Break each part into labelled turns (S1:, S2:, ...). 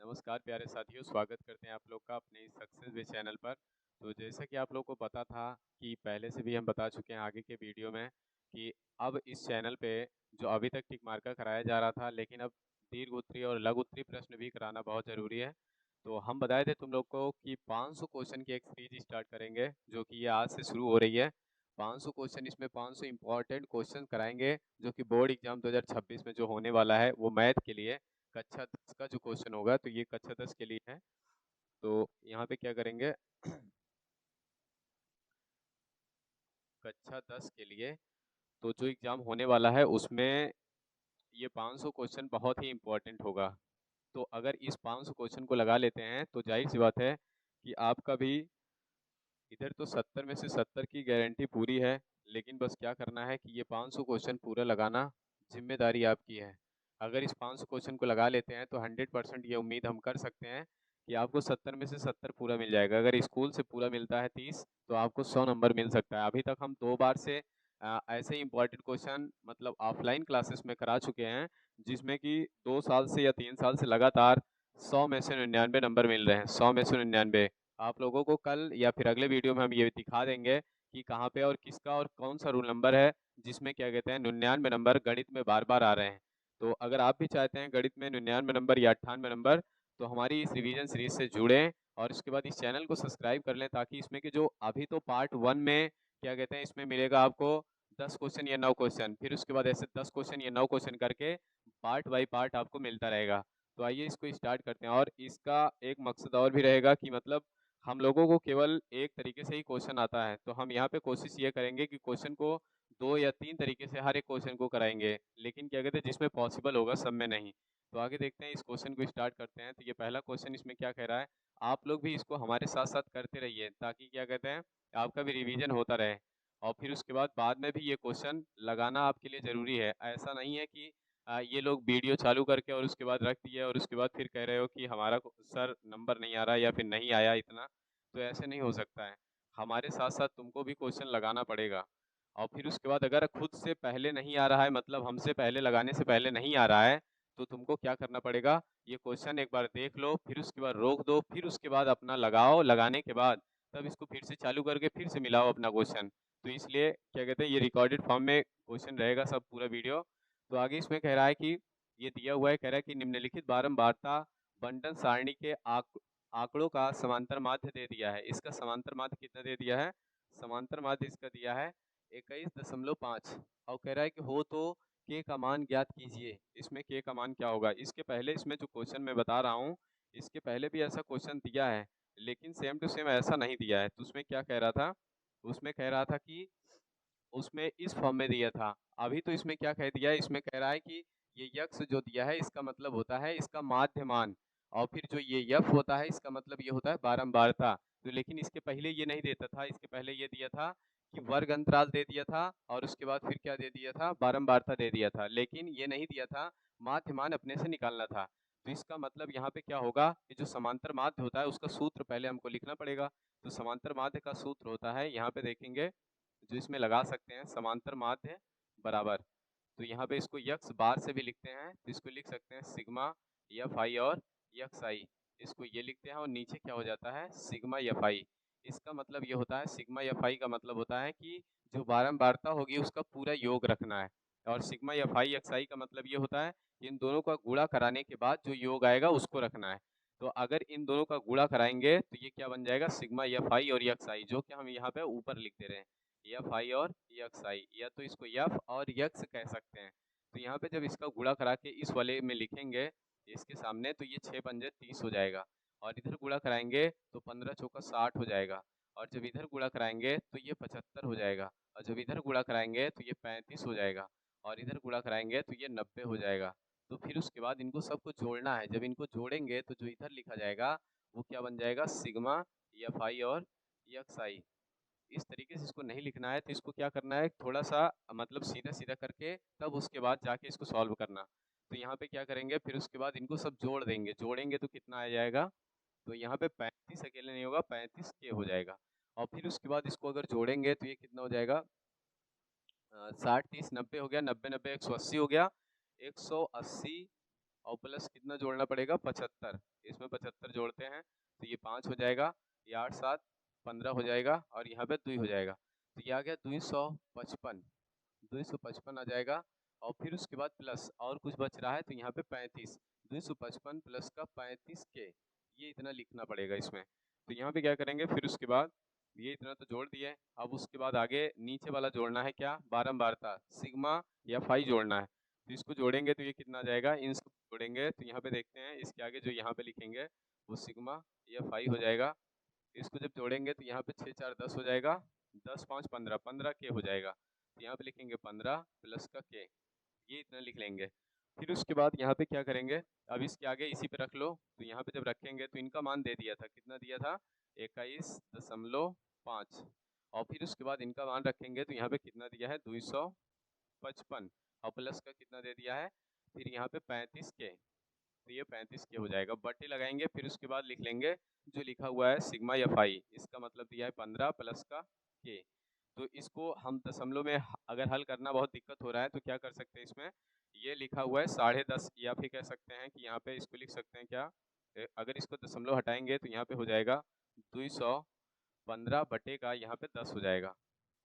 S1: नमस्कार प्यारे साथियों, स्वागत करते हैं आप लोग का अपने इस सक्सेस वे चैनल पर। तो जैसा कि आप लोग को पता था कि पहले से भी हम बता चुके हैं आगे के वीडियो में कि अब इस चैनल पे जो अभी तक टिक मार्का कराया जा रहा था, लेकिन अब दीर्घ उत्तरीय और लघु उत्तरीय प्रश्न भी कराना बहुत ज़रूरी है। तो हम बताए थे तुम लोग को कि 500 क्वेश्चन की एक सीरीज स्टार्ट करेंगे, जो कि ये आज से शुरू हो रही है। 500 क्वेश्चन, इसमें 500 इंपॉर्टेंट क्वेश्चन कराएंगे, जो कि बोर्ड एग्जाम 2026 में जो होने वाला है वो मैथ के लिए कक्षा 10 का जो क्वेश्चन होगा, तो ये कक्षा 10 के लिए है। तो यहाँ पे क्या करेंगे कक्षा 10 के लिए तो जो एग्जाम होने वाला है उसमें ये 500 क्वेश्चन बहुत ही इम्पोर्टेंट होगा। तो अगर इस 500 क्वेश्चन को लगा लेते हैं तो जाहिर सी बात है कि आपका भी इधर तो 70 में से 70 की गारंटी पूरी है। लेकिन बस क्या करना है कि ये 500 क्वेश्चन पूरा लगाना जिम्मेदारी आपकी है। अगर इस 500 क्वेश्चन को लगा लेते हैं तो 100% ये उम्मीद हम कर सकते हैं कि आपको 70 में से 70 पूरा मिल जाएगा। अगर स्कूल से पूरा मिलता है 30, तो आपको 100 नंबर मिल सकता है। अभी तक हम 2 बार से ऐसे ही इंपॉर्टेंट क्वेश्चन मतलब ऑफलाइन क्लासेस में करा चुके हैं, जिसमें कि 2 साल से या 3 साल से लगातार 100 में से 99 नंबर मिल रहे हैं। 100 में से 99। आप लोगों को कल या फिर अगले वीडियो में हम ये दिखा देंगे कि कहाँ पे और किसका और कौन सा रूल नंबर है जिसमें क्या कहते हैं 99 नंबर गणित में बार बार आ रहे हैं। तो अगर आप भी चाहते हैं गणित में 99 नंबर या 98 नंबर, तो हमारी इस रिवीजन सीरीज से जुड़ें और उसके बाद इस चैनल को सब्सक्राइब कर लें, ताकि इसमें के जो अभी तो पार्ट 1 में क्या कहते हैं इसमें मिलेगा आपको 10 क्वेश्चन या 9 क्वेश्चन, फिर उसके बाद ऐसे 10 क्वेश्चन या 9 क्वेश्चन करके पार्ट बाई पार्ट आपको मिलता रहेगा। तो आइए इसको स्टार्ट करते हैं। और इसका एक मकसद और भी रहेगा कि मतलब हम लोगों को केवल एक तरीके से ही क्वेश्चन आता है, तो हम यहाँ पे कोशिश ये करेंगे कि क्वेश्चन को 2 या 3 तरीके से हर एक क्वेश्चन को कराएंगे, लेकिन क्या कहते हैं जिसमें पॉसिबल होगा सब में नहीं। तो आगे देखते हैं, इस क्वेश्चन को स्टार्ट करते हैं। तो ये पहला क्वेश्चन इसमें क्या कह रहा है, आप लोग भी इसको हमारे साथ साथ करते रहिए, ताकि क्या कहते हैं आपका भी रिवीजन होता रहे। और फिर उसके बाद में भी ये क्वेश्चन लगाना आपके लिए ज़रूरी है। ऐसा नहीं है कि ये लोग वीडियो चालू करके और उसके बाद रख दिए और उसके बाद फिर कह रहे हो कि हमारा सर नंबर नहीं आ रहा या फिर नहीं आया इतना। तो ऐसे नहीं हो सकता है। हमारे साथ साथ तुमको भी क्वेश्चन लगाना पड़ेगा। और फिर उसके बाद अगर खुद से पहले नहीं आ रहा है, मतलब हमसे पहले लगाने से पहले नहीं आ रहा है, तो तुमको क्या करना पड़ेगा, ये क्वेश्चन एक बार देख लो, फिर उसके बाद रोक दो, फिर उसके बाद अपना लगाओ, लगाने के बाद तब इसको फिर से चालू करके फिर से मिलाओ अपना क्वेश्चन। तो इसलिए क्या कहते हैं ये रिकॉर्डेड फॉर्म में क्वेश्चन रहेगा सब पूरा वीडियो। तो आगे इसमें कह रहा है कि ये दिया हुआ है, कह रहा है कि निम्नलिखित बारंबारता बंटन सारणी के आंकड़ों का समांतर माध्य दे दिया है। इसका समांतर माध्य कितना दे दिया है, समांतर माध्य इसका दिया है 21.5। और कह रहा है कि हो तो के का मान ज्ञात कीजिए। इसमें के का मान क्या होगा, इसके पहले इसमें जो क्वेश्चन मैं बता रहा हूँ, इसके पहले भी ऐसा क्वेश्चन दिया है, लेकिन सेम टू सेम ऐसा नहीं दिया है। तो उसमें क्या कह रहा था, उसमें कह रहा था कि उसमें इस फॉर्म में दिया था। अभी तो इसमें क्या कह दिया है, इसमें कह रहा है कि ये यक्स जो दिया है इसका मतलब होता है इसका माध्यमान, और फिर जो ये यफ होता है इसका मतलब ये होता है बारंबारता। तो लेकिन इसके पहले ये नहीं देता था, इसके पहले ये दिया था कि वर्ग अंतराल दे दिया था, और उसके बाद फिर क्या दे दिया था, बारंबारता दे दिया था, लेकिन ये नहीं दिया था माध्यमान अपने से निकालना था। तो इसका मतलब यहाँ पे क्या होगा कि जो समांतर माध्य होता है उसका सूत्र पहले हमको लिखना पड़ेगा। तो समांतर माध्य का सूत्र होता है, यहाँ पे देखेंगे जो इसमें लगा सकते हैं, समांतर माध्य बराबर। तो यहाँ पे इसको यक्स बार से भी लिखते हैं, तो इसको लिख सकते हैं सिग्मा एफ आई और यक्स आई। इसको ये लिखते हैं और नीचे क्या हो जाता है, सिग्मा एफ आई। इसका मतलब ये होता है, सिग्मा एफ आई का मतलब होता है कि जो बारंबारता होगी उसका पूरा योग रखना है। और सिग्मा एफ आई एक्स आई का मतलब ये होता है कि इन दोनों का गुणा कराने के बाद जो योग आएगा उसको रखना है। तो अगर इन दोनों का गुणा कराएंगे तो ये क्या बन जाएगा, सिग्मा एफ आई और यक्स आई, जो कि हम यहाँ पे ऊपर लिख दे रहे हैं एफ आई और यक्स आई, या तो इसको एफ और यक्स कह सकते हैं। तो यहाँ पे जब इसका गुणा करा के इस वाले में लिखेंगे इसके सामने, तो ये 6 पंजे 30 हो जाएगा। और इधर गुणा कराएंगे तो 15 चौका 60 हो जाएगा। और जब इधर गुणा कराएंगे तो ये 75 हो जाएगा। और जब इधर गुणा कराएंगे तो ये 35 हो जाएगा। और इधर गुणा कराएंगे तो ये 90 हो जाएगा। तो फिर उसके बाद इनको सबको जोड़ना है। जब इनको जोड़ेंगे तो जो इधर लिखा जाएगा वो क्या बन जाएगा, सिग्मा एफ आई और यक्स आई। इस तरीके से इसको नहीं लिखना है, तो इसको क्या करना है, थोड़ा सा मतलब सीधा सीधा करके तब उसके बाद जाके इसको सॉल्व करना। तो यहाँ पे क्या करेंगे, फिर उसके बाद इनको सब जोड़ देंगे, जोड़ेंगे तो कितना आ जाएगा, तो यहाँ पे 35 अकेले नहीं होगा, 35 के हो जाएगा। और फिर उसके बाद इसको अगर जोड़ेंगे तो ये कितना हो जाएगा, 60 30 90 हो गया, 90 90 180 हो गया, 180 और प्लस कितना जोड़ना पड़ेगा 75, इसमें 75 जोड़ते हैं तो ये 5 हो जाएगा, ये 8 7 15 हो जाएगा और यहाँ पे 2 हो जाएगा, तो ये आ गया 255, 255 आ जाएगा। और फिर उसके बाद प्लस और कुछ बच रहा है तो यहाँ पे 35, 255 प्लस का 35 के, ये इतना लिखना पड़ेगा इसमें। तो यहाँ पे क्या करेंगे, फिर उसके बाद ये इतना तो जोड़ दिए, अब उसके बाद आगे नीचे वाला जोड़ना है क्या, बारंबारता सिग्मा या फाई जोड़ना है। तो इसको जोड़ेंगे तो ये कितना आ जाएगा, इन सब जोड़ेंगे तो यहाँ पे देखते हैं इसके आगे जो यहाँ पे लिखेंगे वो सिग्मा या फाई हो जाएगा। इसको जब जोड़ेंगे तो यहाँ पे 6 4 10 हो जाएगा, 10 5 15, 15 के हो जाएगा, तो यहाँ पे लिखेंगे 15 प्लस का के, ये इतना लिख लेंगे। फिर उसके बाद यहाँ पे क्या करेंगे, अब इसके आगे इसी पे रख लो, तो यहाँ पे जब रखेंगे तो इनका मान दे दिया था, कितना दिया था 21.5, और फिर उसके बाद इनका मान रखेंगे तो यहाँ पे कितना दिया है 255, और प्लस का कितना दे दिया है, फिर यहाँ पे 35 के, तो ये 35 के हो जाएगा, बट्टे लगाएंगे, फिर उसके बाद लिख लेंगे जो लिखा हुआ है सिग्मा या फाई, इसका मतलब दिया है 15 प्लस का के। तो इसको हम दशमलव में अगर हल करना बहुत दिक्कत हो रहा है तो क्या कर सकते हैं, इसमें ये लिखा हुआ है 10.5, या फिर कह सकते हैं कि यहाँ पे इसको लिख सकते हैं क्या, अगर इसको दशमलव हटाएंगे तो यहाँ पे हो जाएगा 215 बटे का यहाँ पे 10 हो जाएगा,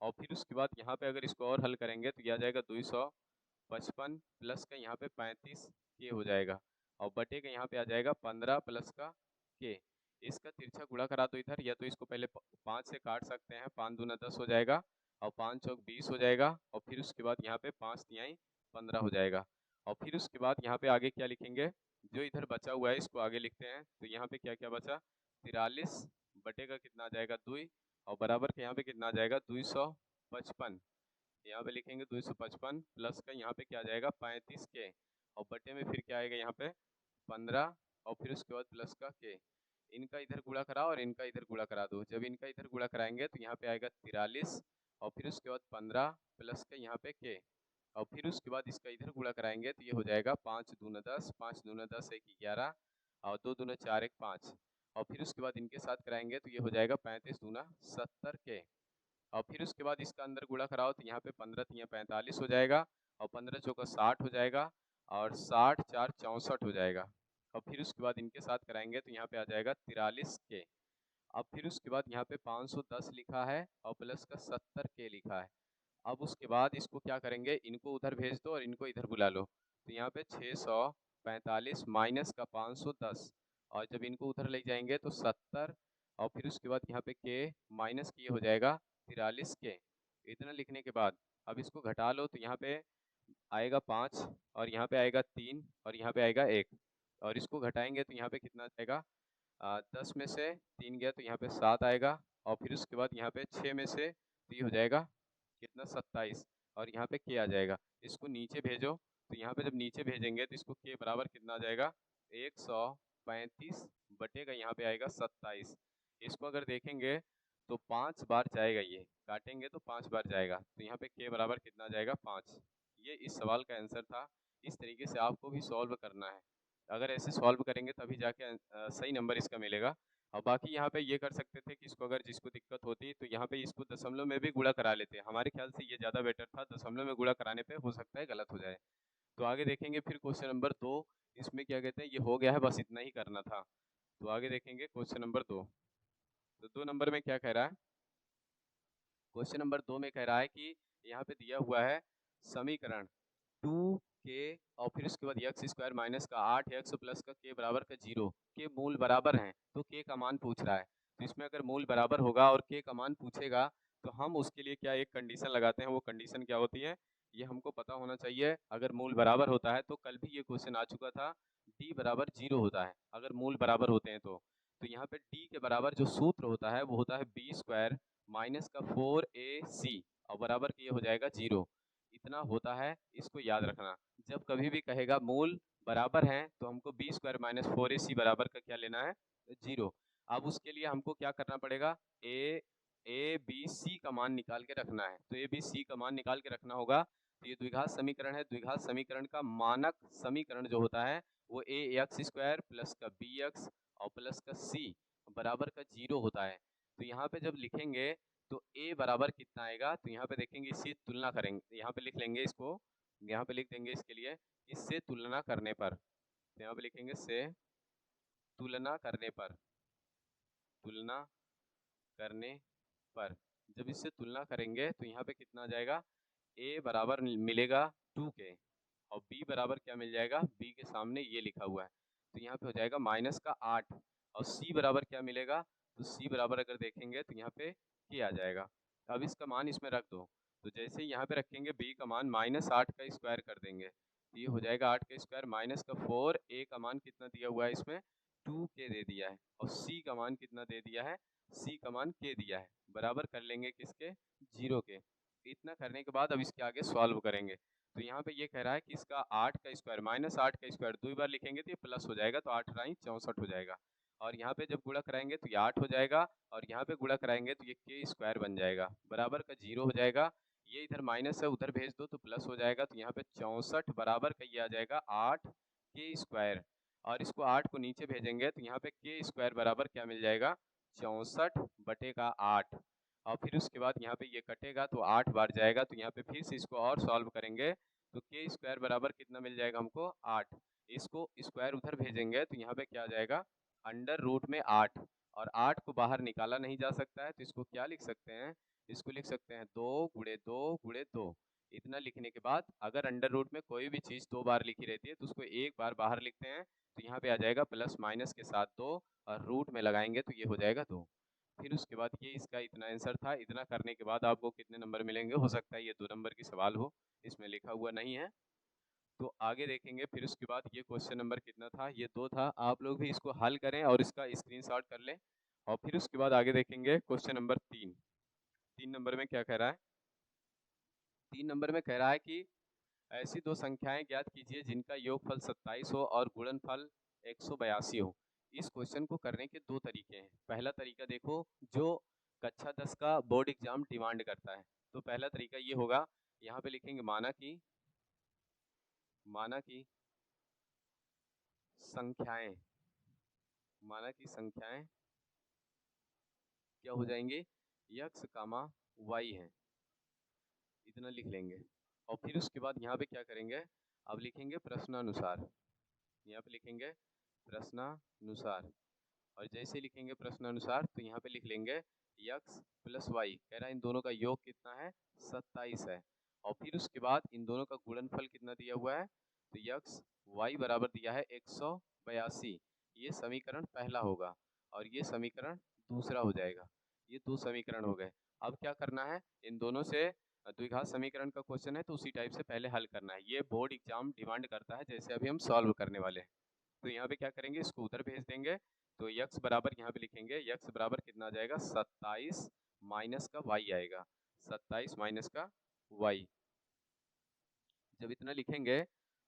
S1: और फिर उसके बाद यहाँ पे अगर इसको और हल करेंगे तो ये आ जाएगा 255 प्लस का यहाँ पे 35 के हो जाएगा, और बटे का यहाँ पे आ जाएगा 15 प्लस का के। इसका तिरछा गुणा करा दो इधर, या तो इसको पहले 5 से काट सकते हैं, 5 दूना 10 हो जाएगा, और 5 चौक 20 हो जाएगा, और फिर उसके बाद यहाँ पे 5 तिहाई 15 हो जाएगा, और फिर उसके बाद यहाँ पे आगे क्या लिखेंगे, जो इधर बचा हुआ है इसको आगे लिखते हैं, तो यहाँ पे क्या क्या बचा 43 बटे का कितना आ जाएगा 2, और बराबर के यहाँ पे कितना आ जाएगा 255, यहाँ पे लिखेंगे 255 प्लस का यहाँ पे क्या आ जाएगा 35 के, और बटे में फिर क्या आएगा यहाँ पे 15, और फिर उसके बाद प्लस का के। इनका इधर गुणा कराओ और इनका इधर गुणा करा दो, जब इनका इधर गुणा कराएंगे तो यहाँ पे आएगा 43, और फिर उसके बाद 15 प्लस का यहाँ पे के, और फिर उसके बाद इसका इधर गुणा कराएंगे तो ये हो जाएगा 5 दूना 10, 5 दूना 10 1 11, और 2 दूना 4 1 5, और फिर उसके बाद इनके साथ कराएंगे तो ये हो जाएगा 35 दूना 70 के, और फिर उसके बाद इसका अंदर गुणा कराओ तो यहाँ पे 15 तिया 45 हो जाएगा, और 15 चौका 60 हो जाएगा, और 60 4 64 हो जाएगा, और फिर उसके बाद इनके साथ कराएंगे तो यहाँ पे आ जाएगा 43 के। अब फिर उसके बाद यहाँ पे 510 लिखा है और प्लस का 70 के लिखा है। अब उसके बाद इसको क्या करेंगे, इनको उधर भेज दो और इनको इधर बुला लो, तो यहाँ पे 645 माइनस का 510, और जब इनको उधर ले जाएंगे तो 70, और फिर उसके बाद यहाँ पे के माइनस के हो जाएगा 43 के। इतना लिखने के बाद अब इसको घटा लो, तो यहाँ पे आएगा 5, और यहाँ पे आएगा 3, और यहाँ पे आएगा 1, और इसको घटाएंगे तो यहाँ पे कितना आएगा 10 में से 3 गया तो यहाँ पे 7 आएगा, और फिर उसके बाद यहाँ पे 6 में से 3 हो जाएगा कितना 27, और यहाँ पे के आ जाएगा। इसको नीचे भेजो, तो यहाँ पे जब नीचे भेजेंगे तो इसको के बराबर कितना आ जाएगा 135 बटे का यहाँ पे आएगा 27। इसको अगर देखेंगे तो 5 बार जाएगा, ये काटेंगे तो 5 बार जाएगा, तो यहाँ पे के बराबर कितना आ जाएगा 5। ये इस सवाल का आंसर था। इस तरीके से आपको भी सॉल्व करना है, अगर ऐसे सॉल्व करेंगे तभी जाके सही नंबर इसका मिलेगा। और बाकी यहाँ पे ये कर सकते थे कि इसको अगर जिसको दिक्कत होती तो यहाँ पे इसको दशमलव में भी गुणा करा लेते, हमारे ख्याल से ये ज़्यादा बेटर था, दशमलव में गुणा कराने पे हो सकता है गलत हो जाए। तो आगे देखेंगे फिर क्वेश्चन नंबर 2, इसमें क्या कहते हैं, ये हो गया है, बस इतना ही करना था। तो आगे देखेंगे क्वेश्चन नंबर 2। तो 2 नंबर में क्या कह रहा है, क्वेश्चन नंबर 2 में कह रहा है कि यहाँ पे दिया हुआ है समीकरण 2k, और फिर उसके बाद एक्स स्क्वायर माइनस का 8x प्लस का k बराबर का 0 के मूल बराबर हैं, तो k का मान पूछ रहा है। तो इसमें अगर मूल बराबर होगा और k का मान पूछेगा तो हम उसके लिए क्या एक कंडीशन लगाते हैं, वो कंडीशन क्या होती है ये हमको पता होना चाहिए। अगर मूल बराबर होता है तो कल भी ये क्वेश्चन आ चुका था, d बराबर 0 होता है अगर मूल बराबर होते हैं तो यहाँ पे d के बराबर जो सूत्र होता है वो होता है बी स्क्वायर माइनस का 4ac, और बराबर ये हो जाएगा 0, इतना होता है। इसको याद रखना, जब कभी भी कहेगा मूल बराबर हैं तो हमको बी स्क्वायर माइनस 4ac बराबर का क्या लेना है 0। अब उसके लिए हमको क्या करना पड़ेगा, ए बी सी का मान निकाल के रखना है, तो ए बी सी का मान निकाल के रखना होगा। तो ये द्विघात समीकरण है, द्विघात समीकरण का मानक समीकरण जो होता है वो ए एक्स स्क्वायर प्लस का बी एक्स और प्लस का सी बराबर का 0 होता है। तो यहाँ पे जब लिखेंगे तो a बराबर कितना आएगा, तो यहाँ पे देखेंगे इससे तुलना करेंगे, यहाँ पे लिख लेंगे इसको, यहाँ पे लिख देंगे इसके लिए इससे तुलना करने पर, तो यहाँ पे लिखेंगे से तुलना करने पर, तुलना करने पर जब इससे तुलना करेंगे तो यहाँ पे कितना आ जाएगा, a बराबर मिलेगा 2 के और b बराबर क्या मिल जाएगा, b के सामने ये लिखा हुआ है तो यहाँ पे हो जाएगा माइनस का 8 और c बराबर क्या मिलेगा, तो c बराबर अगर देखेंगे तो यहाँ पे k आ जाएगा। अब इसका मान इसमें रख दो तो जैसे ही यहाँ पे रखेंगे b का मान -8 का स्क्वायर कर देंगे तो ये हो जाएगा 8 का स्क्वायर माइनस का 4, a का मान कितना दिया हुआ है इसमें 2k दे दिया है और c का मान कितना दे दिया है, c का मान k दिया है, बराबर कर लेंगे किसके, 0 के। इतना करने के बाद अब इसके आगे सॉल्व करेंगे तो यहाँ पे ये कह रहा है कि इसका 8 का स्क्वायर -8 का स्क्वायर 2 बार लिखेंगे तो ये प्लस हो जाएगा तो 8 राई 64 हो जाएगा और यहाँ पे जब गुणा कराएंगे तो ये 8 हो जाएगा और यहाँ पे गुणा कराएंगे तो ये के स्क्वायर बन जाएगा बराबर का 0 हो जाएगा। ये इधर माइनस है उधर भेज दो तो प्लस हो जाएगा तो यहाँ पे 64 बराबर का ये आ जाएगा 8 के स्क्वायर और इसको 8 को नीचे भेजेंगे तो यहाँ पे के स्क्वायर बराबर क्या मिल जाएगा, 64/8 और फिर उसके बाद यहाँ पे ये कटेगा तो 8 बार जाएगा तो यहाँ पे फिर से इसको और सॉल्व करेंगे तो के स्क्वायर बराबर कितना मिल जाएगा हमको 8, इसको स्क्वायर उधर भेजेंगे तो यहाँ पे क्या आ जाएगा अंडर रूट में 8 और 8 को बाहर निकाला नहीं जा सकता है तो इसको क्या लिख सकते हैं, इसको लिख सकते हैं 2 गुणे 2 गुणे 2। इतना लिखने के बाद अगर अंडर रूट में कोई भी चीज़ 2 बार लिखी रहती है तो उसको एक बार बाहर लिखते हैं तो यहाँ पे आ जाएगा प्लस माइनस के साथ 2 और रूट में लगाएंगे तो ये हो जाएगा 2। फिर उसके बाद ये इसका इतना आंसर था। इतना करने के बाद आपको कितने नंबर मिलेंगे, हो सकता है ये 2 नंबर की सवाल हो, इसमें लिखा हुआ नहीं है तो आगे देखेंगे। फिर उसके बाद ये क्वेश्चन नंबर कितना था, ये 2 था। आप लोग भी इसको हल करें और इसका स्क्रीनशॉट कर लें और फिर उसके बाद आगे देखेंगे क्वेश्चन नंबर 3। 3 नंबर में क्या कह रहा है, 3 नंबर में कह रहा है कि ऐसी दो संख्याएं ज्ञात कीजिए जिनका योगफल 27 हो और गुणनफल 182 हो। इस क्वेश्चन को करने के 2 तरीके हैं। पहला तरीका देखो जो कक्षा 10 का बोर्ड एग्जाम डिमांड करता है। तो पहला तरीका ये होगा, यहाँ पे लिखेंगे माना की संख्याएं, माना की संख्याएं क्या हो जाएंगे, x, y है, इतना लिख लेंगे और फिर उसके बाद यहाँ पे क्या करेंगे, अब लिखेंगे प्रश्नानुसार। यहाँ पे लिखेंगे प्रश्नानुसार और जैसे लिखेंगे प्रश्नानुसार तो यहाँ पे लिख लेंगे x प्लस वाई, कह रहा है इन दोनों का योग कितना है 27 है और फिर उसके बाद इन दोनों का गुणनफल कितना दिया हुआ है तो x y बराबर दिया है 182। ये समीकरण पहला होगा और ये समीकरण दूसरा हो जाएगा। ये 2 समीकरण हो गए। अब क्या करना है, इन दोनों से द्विघात समीकरण का क्वेश्चन है तो उसी टाइप से पहले हल करना है। ये बोर्ड एग्जाम डिमांड करता है, जैसे अभी हम सॉल्व करने वाले हैं। तो यहाँ पे क्या करेंगे, इसको उधर भेज देंगे तो x बराबर यहाँ पे लिखेंगे, x बराबर कितना आ जाएगा 27 माइनस का y आएगा, 27 माइनस का y। जब इतना लिखेंगे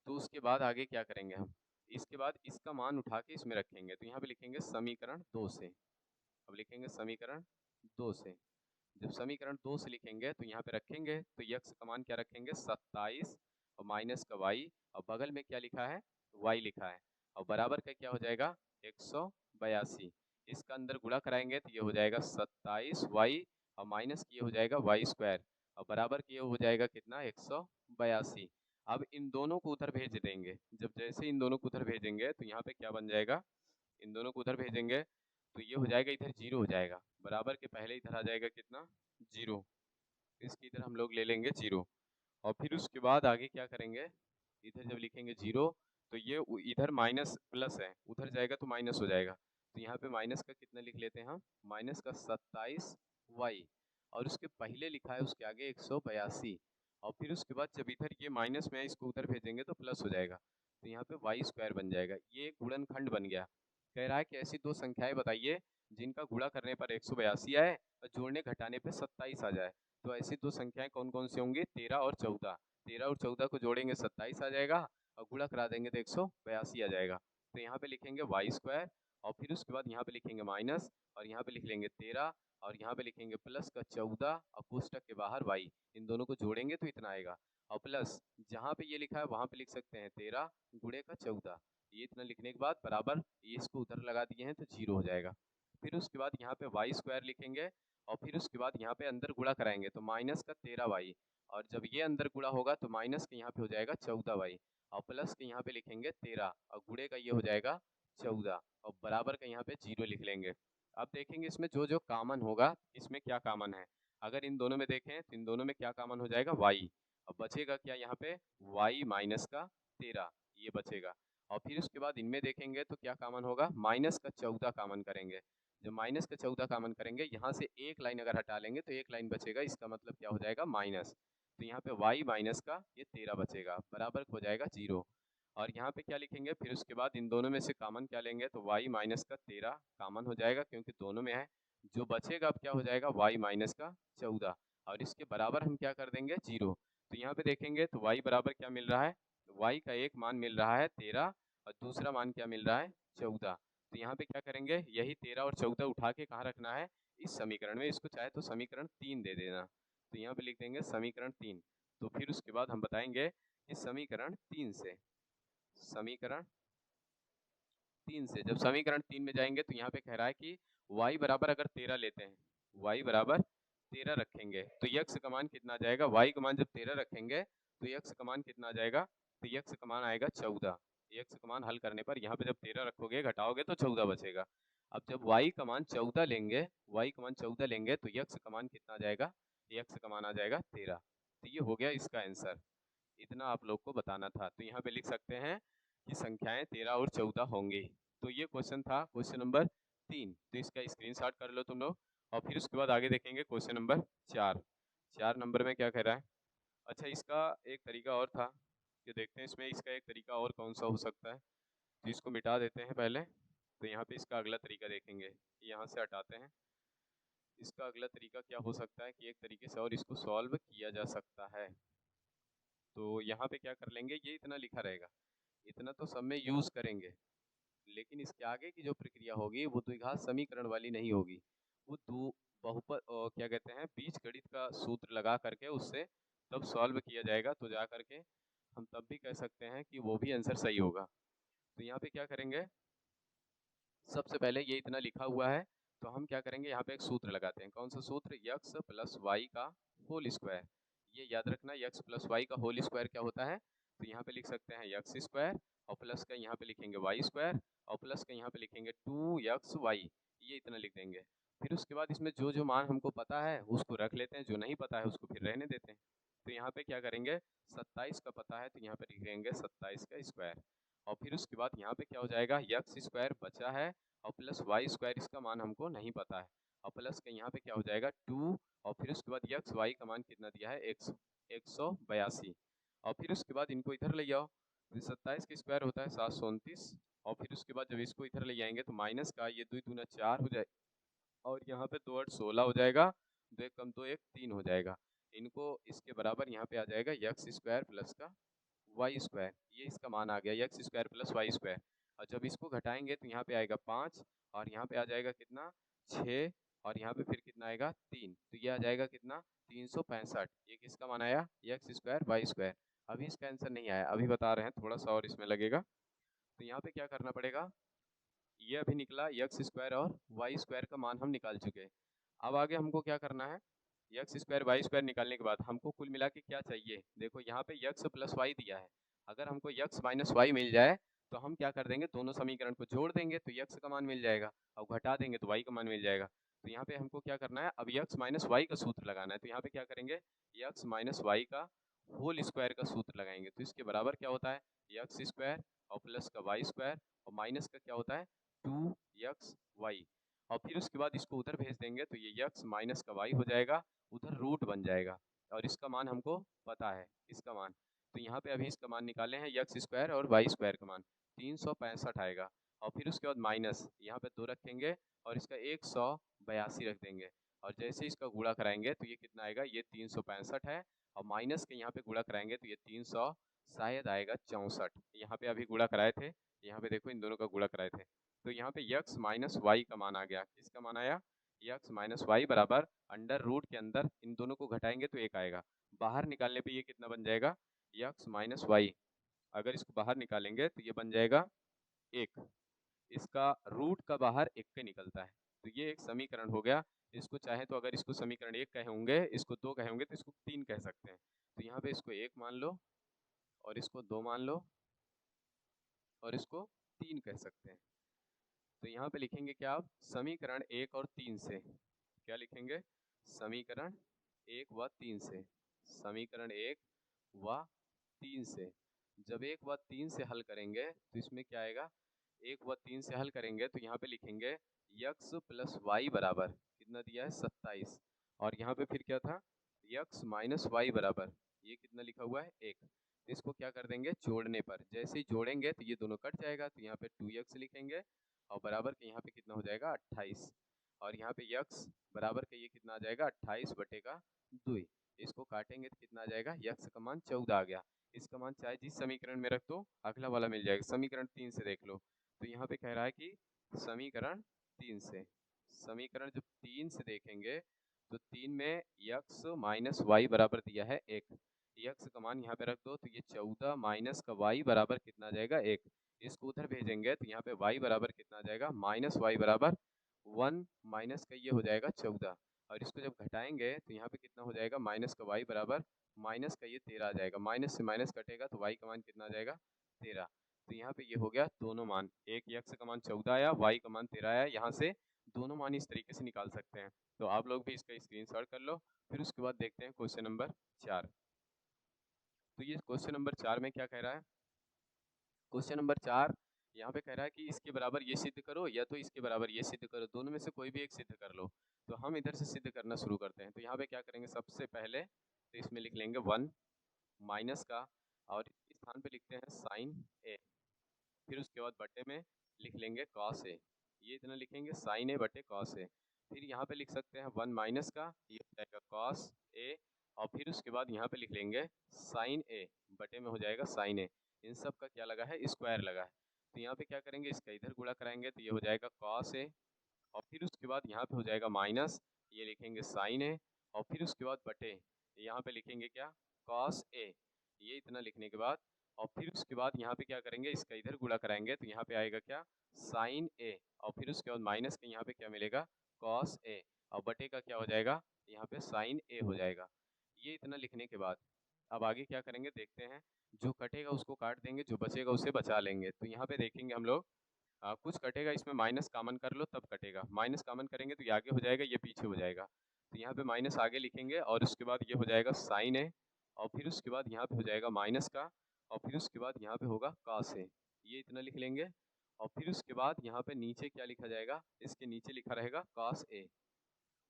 S1: तो उसके बाद आगे क्या करेंगे हम, इसके बाद इसका मान उठा के इसमें रखेंगे तो यहाँ पे लिखेंगे समीकरण 2 से। अब लिखेंगे समीकरण 2 से। जब समीकरण 2 से लिखेंगे तो यहाँ पे रखेंगे तो x का मान क्या रखेंगे 27 और माइनस का y और बगल में क्या लिखा है y लिखा है और बराबर का क्या हो जाएगा 182। इसका अंदर गुणा कराएंगे तो ये हो जाएगा 27y और माइनस ये हो जाएगा y स्क्वायर और बराबर ये हो जाएगा कितना 182। अब इन दोनों को उधर भेज देंगे। जब जैसे इन दोनों को उधर भेजेंगे तो यहाँ पे क्या बन जाएगा, इन दोनों को उधर भेजेंगे तो ये हो जाएगा इधर 0 हो जाएगा, बराबर के पहले इधर आ जाएगा कितना 0, इसकी इधर हम लोग ले लेंगे 0 और फिर उसके बाद आगे क्या करेंगे, इधर जब लिखेंगे 0 तो ये इधर माइनस प्लस है उधर जाएगा तो माइनस हो जाएगा तो यहाँ पे माइनस का कितना लिख लेते हैं हम, माइनस का 27y और उसके पहले लिखा है उसके आगे 182 और फिर उसके बाद जब इधर ये माइनस में है इसको उधर भेजेंगे तो प्लस हो जाएगा तो यहाँ पे y स्क्वायर बन जाएगा। ये गुणनखंड बन गया। कह रहा है कि ऐसी दो संख्याएं बताइए जिनका गुणा करने पर 182 आए और जोड़ने घटाने पे 27 आ जाए। तो ऐसी दो संख्याएं कौन कौन सी होंगी, 13 और 14। 13 और 14 को जोड़ेंगे 27 आ जाएगा और गुणा करा देंगे तो 182 आ जाएगा। तो यहाँ पे लिखेंगे वाई स्क्वायर और फिर उसके बाद यहाँ पे लिखेंगे माइनस और यहाँ पे लिख लेंगे 13 और यहाँ पे लिखेंगे प्लस का 14 और कोष्टक के बाहर वाई। इन दोनों को जोड़ेंगे तो इतना आएगा और प्लस जहाँ पे ये लिखा है वहाँ पे लिख सकते हैं 13 गुणे का 14। ये इतना लिखने के बाद बराबर ये इसको उधर लगा दिए हैं तो 0 हो जाएगा। फिर उसके बाद यहाँ पे वाई स्क्वायर लिखेंगे और फिर उसके बाद यहाँ पे अंदर गुणा कराएंगे तो माइनस का 13y और जब ये अंदर गुणा होगा तो माइनस के यहाँ पे हो जाएगा 14y और प्लस के यहाँ पे लिखेंगे 13 और गुणे का ये हो जाएगा 14 और बराबर का यहाँ पे 0 लिख लेंगे। अब देखेंगे इसमें जो जो कॉमन होगा इसमें क्या कॉमन है। अगर इन दोनों में देखें तो इन दोनों में क्या कॉमन हो जाएगा y और बचेगा क्या यहाँ पे y माइनस का 13 ये बचेगा। और फिर उसके बाद इनमें देखेंगे तो क्या कॉमन होगा माइनस का 14 कॉमन करेंगे। जब माइनस का 14 कॉमन करेंगे यहाँ से एक लाइन अगर हटा लेंगे तो एक लाइन बचेगा, इसका मतलब क्या हो जाएगा माइनस। तो यहाँ पे y माइनस का ये 13 बचेगा बराबर हो जाएगा 0। और यहाँ पे क्या लिखेंगे फिर उसके बाद इन दोनों में से कॉमन क्या लेंगे तो y माइनस का 13 कॉमन हो जाएगा क्योंकि दोनों में है। जो बचेगा अब क्या हो जाएगा y माइनस का 14 और इसके बराबर हम क्या कर देंगे 0। तो यहाँ पे देखेंगे तो y बराबर क्या मिल रहा है, y का एक मान मिल रहा है 13 और दूसरा मान क्या मिल रहा है 14। तो यहाँ पे क्या करेंगे यही 13 और 14 उठा के कहाँ रखना है इस समीकरण में, इसको चाहे तो समीकरण 3 दे देना। तो यहाँ पे लिख देंगे समीकरण 3। तो फिर उसके बाद हम बताएंगे कि समीकरण 3 से जब समीकरण 3 में जाएंगे तो यहाँ पे कह रहा है कि y बराबर अगर 13 लेते हैं, y बराबर 13 रखेंगे तो यक्स का मान कितना आ जाएगा, y का मान जब 13 रखेंगे तो यक्स का मान कितना आ जाएगा, तो यक्स का मान आएगा 14। यक्स का मान हल करने पर यहाँ पे जब 13 रखोगे घटाओगे तो 14 बचेगा। अब जब y का मान 14 लेंगे, y का मान 14 लेंगे तो यक्स का मान कितना आ जाएगा, यक्स का मान आ जाएगा 13। तो ये हो गया इसका आंसर, इतना आप लोग को बताना था। तो यहाँ पे लिख सकते हैं कि संख्याएं 13 और 14 होंगी। तो ये क्वेश्चन था क्वेश्चन नंबर 3। तो इसका स्क्रीनशॉट कर लो तुम लोग। और फिर उसके बाद आगे देखेंगे क्वेश्चन नंबर 4। 4 नंबर में क्या कह रहा है। अच्छा इसका एक तरीका और था कि देखते हैं इसमें इसका एक तरीका और कौन सा हो सकता है। तो इसको मिटा देते हैं पहले। तो यहाँ पे इसका अगला तरीका देखेंगे, यहाँ से हटाते हैं। इसका अगला तरीका क्या हो सकता है कि एक तरीके से और इसको सॉल्व किया जा सकता है। तो यहाँ पे क्या कर लेंगे, ये इतना लिखा रहेगा, इतना तो सब में यूज करेंगे, लेकिन इसके आगे की जो प्रक्रिया होगी वो द्विघात समीकरण वाली नहीं होगी। वो दो बहुपद क्या कहते हैं बीजगणित का सूत्र लगा करके उससे तब सॉल्व किया जाएगा, तो जा करके हम तब भी कह सकते हैं कि वो भी आंसर सही होगा। तो यहाँ पे क्या करेंगे, सबसे पहले ये इतना लिखा हुआ है तो हम क्या करेंगे यहाँ पे एक सूत्र लगाते हैं। कौन सा सूत्र, यक्स प्लस वाई का होल स्क्वायर। ये याद रखना यक्स प्लस वाई का होल स्क्वायर क्या होता है। तो यहाँ पे लिख सकते हैं यक्स स्क्वायर और प्लस का यहाँ पे लिखेंगे वाई स्क्वायर और प्लस का यहाँ पे लिखेंगे 2xy, ये इतना लिख देंगे। फिर उसके बाद इसमें जो जो मान हमको पता है उसको रख लेते हैं, जो नहीं पता है उसको फिर रहने देते हैं। तो यहाँ पे क्या करेंगे 27 का पता है तो यहाँ पे लिखेंगे 27 का स्क्वायर। और फिर उसके बाद यहाँ पे क्या हो जाएगा यक्स स्क्वायर बचा है और प्लस वाई स्क्वायर, इसका मान हमको नहीं पता है। और प्लस का यहाँ पे क्या हो जाएगा 2 और फिर उसके बाद यक्स वाई का मान कितना दिया है 182। और फिर उसके बाद इनको इधर ले जाओ, तो 27 का स्क्वायर होता है 729। और फिर उसके बाद जब इसको इधर ले जाएंगे तो माइनस का ये 2 दूना 4 हो जाए और यहाँ पे 2 8 16 हो जाएगा, 2 1 कम 2 1 3 हो जाएगा। इनको इसके बराबर यहाँ पे आ जाएगा यक्स स्क्वायर प्लस का वाई स्क्वायर, ये इसका मान आ गया x square plus y square. और जब इसको घटाएंगे तो यहाँ पे आएगा 5 और यहाँ पे आ जाएगा कितना 6 और यहाँ पे फिर कितना आएगा 3, तो ये आ जाएगा कितना 365। ये किसका मान आया यक्स स्क्वायर वाई स्क्वायर। अभी इसका आंसर नहीं आया, अभी बता रहे हैं, थोड़ा सा और इसमें लगेगा। तो यहाँ पे क्या करना पड़ेगा, ये अभी निकला यक्स स्क्वायर और वाई स्क्वायर का मान हम निकाल चुके हैं। अब आगे हमको क्या करना है, यक्स स्क्वायर वाई स्क्वायर निकालने के बाद हमको कुल मिला के क्या चाहिए। देखो यहाँ पे यक्स प्लस वाई दिया है, अगर हमको यक्स माइनस वाई मिल जाए तो हम क्या कर देंगे दोनों समीकरण को जोड़ देंगे तो यक्स का मान मिल जाएगा और घटा देंगे तो वाई का मान मिल जाएगा। तो यहाँ पे हमको क्या करना है, अब यक्स माइनस वाई का सूत्र लगाना है। तो यहाँ पे क्या करेंगे यक्स माइनस वाई का होल स्क्वायर का सूत्र लगाएंगे। तो इसके बराबर क्या होता है यक्स स्क्वायर और प्लस का वाई स्क्वायर और माइनस का क्या होता है 2xy। और फिर उसके बाद इसको उधर भेज देंगे तो ये यक्स माइनस का वाई हो जाएगा, उधर रूट बन जाएगा और इसका मान हमको पता है इसका मान। तो यहाँ पे अभी इसका मान निकाले हैं यक्स स्क्वायर और वाई स्क्वायर का मान 365 आएगा। और फिर उसके बाद माइनस यहाँ पे 2 रखेंगे और इसका 182 रख देंगे और जैसे इसका गुणा कराएंगे तो ये कितना आएगा, ये 365 है और माइनस के यहाँ पे गुणा कराएंगे तो ये 300 शायद आएगा 64। यहाँ पे अभी गुणा कराए थे, यहाँ पे देखो इन दोनों का गुणा कराए थे। तो यहाँ पे यक्स माइनस वाई का मान आ गया, किसका मान आया यक्स माइनस वाई बराबर अंडर रूट के अंदर इन दोनों को घटाएंगे तो 1 आएगा, बाहर निकालने पे ये कितना बन जाएगा यक्स माइनस वाई। अगर इसको बाहर निकालेंगे तो ये बन जाएगा 1, इसका रूट का बाहर 1 के निकलता है तो ये एक समीकरण हो गया। इसको चाहे तो अगर इसको समीकरण 1 कहे होंगे, इसको 2 कहे होंगे, तो इसको 3 कह सकते हैं। तो यहाँ पे इसको 1 मान लो और इसको 2 मान लो और इसको 3 कह सकते हैं। तो यहाँ पे लिखेंगे क्या आप, समीकरण 1 और 3 से क्या लिखेंगे, समीकरण 1 व 3 से, समीकरण 1 व 3 से। जब 1 व 3 से हल करेंगे तो इसमें क्या आएगा, 1 व 3 से हल करेंगे तो यहाँ पे लिखेंगे x प्लस वाई बराबर कितना दिया है 27, और यहाँ पे फिर क्या था x माइनस वाई बराबर ये कितना लिखा हुआ है 1। इसको क्या कर देंगे जोड़ने पर, जैसे ही जोड़ेंगे तो ये दोनों कट जाएगा, तो यहाँ पे 2x लिखेंगे और बराबर के यहाँ पे कितना हो जाएगा 28, और यहाँ पे x बराबर के ये कितना आ जाएगा 28 बटे का 2। इसको काटेंगे तो कितना आ जाएगा, x का मान 14 आ गया। इसका मान चाहे जिस समीकरण में रख दो अगला वाला मिल जाएगा। समीकरण 3 से देख लो, तो यहाँ पे कह रहा है कि समीकरण 3 से, समीकरण जब 3 से देखेंगे तो 3 में x माइनस वाई बराबर दिया है 1, x का मान यहाँ पे रख दो तो ये 14 माइनस का y बराबर कितना आ जाएगा 1। इसको उधर भेजेंगे तो यहाँ पे y बराबर कितना आ जाएगा माइनस वाई बराबर 1 माइनस का ये हो जाएगा 14, और इसको जब घटाएंगे तो यहाँ पे कितना हो जाएगा माइनस का y बराबर माइनस का ये 13 आ जाएगा, माइनस से माइनस कटेगा तो y का मान कितना आ जाएगा 13। तो यहाँ पे ये हो गया दोनों मान, एक x का मान 14 आया, y का मान 13 आया। यहाँ से दोनों मान इस तरीके से निकाल सकते हैं। तो आप लोग भी इसका स्क्रीनशॉट कर लो। फिर उसके बाद देखते हैं क्वेश्चन नंबर 4। तो ये क्वेश्चन नंबर 4 में क्या कह रहा है, क्वेश्चन नंबर 4 यहाँ पे कह रहा है कि इसके बराबर ये सिद्ध करो या तो इसके बराबर ये सिद्ध करो, दोनों में से कोई भी एक सिद्ध कर लो। तो हम इधर से सिद्ध करना शुरू करते हैं। तो यहाँ पे क्या करेंगे, सबसे पहले तो इसमें लिख लेंगे 1 माइनस का, और इस स्थान पे लिखते हैं साइन ए, फिर उसके बाद बटे में लिख लेंगे कॉस ए, ये इतना लिखेंगे साइन ए बटे कॉस ए। फिर यहाँ पे लिख सकते हैं 1 माइनस का, ये हो जाएगा कॉस ए, और फिर उसके बाद यहाँ पे लिख लेंगे साइन ए बटे में हो जाएगा साइन ए। इन सब का क्या लगा है, स्क्वायर लगा है। तो यहाँ पे क्या करेंगे, इसका इधर गुणा कराएंगे तो ये हो जाएगा कॉस ए, और फिर उसके बाद यहाँ पे हो जाएगा माइनस, ये लिखेंगे साइन ए, और फिर उसके बाद बटे यहाँ पे लिखेंगे क्या कॉस ए, ये इतना लिखने के बाद, और फिर उसके बाद यहाँ पे क्या करेंगे, इसका इधर गुणा कराएंगे तो यहाँ पे आएगा क्या साइन ए, और फिर उसके बाद माइनस के यहाँ पे क्या मिलेगा कॉस ए, और बटे का क्या हो जाएगा यहाँ पे साइन ए हो जाएगा। ये इतना लिखने के बाद अब आगे क्या करेंगे देखते हैं, जो कटेगा उसको काट देंगे, जो बचेगा उसे बचा लेंगे। तो यहाँ पे देखेंगे हम लोग कुछ कटेगा, इसमें माइनस कॉमन कर लो तब कटेगा, माइनस कॉमन करेंगे तो ये आगे हो जाएगा ये पीछे हो जाएगा। तो यहाँ पे माइनस आगे लिखेंगे और उसके बाद ये हो जाएगा साइन ए, और फिर उसके बाद यहाँ पे हो जाएगा माइनस का, और फिर उसके बाद यहाँ पे होगा कॉस ए, ये इतना लिख लेंगे। और फिर उसके बाद यहाँ पे नीचे क्या लिखा जाएगा, इसके नीचे लिखा रहेगा कॉस ए।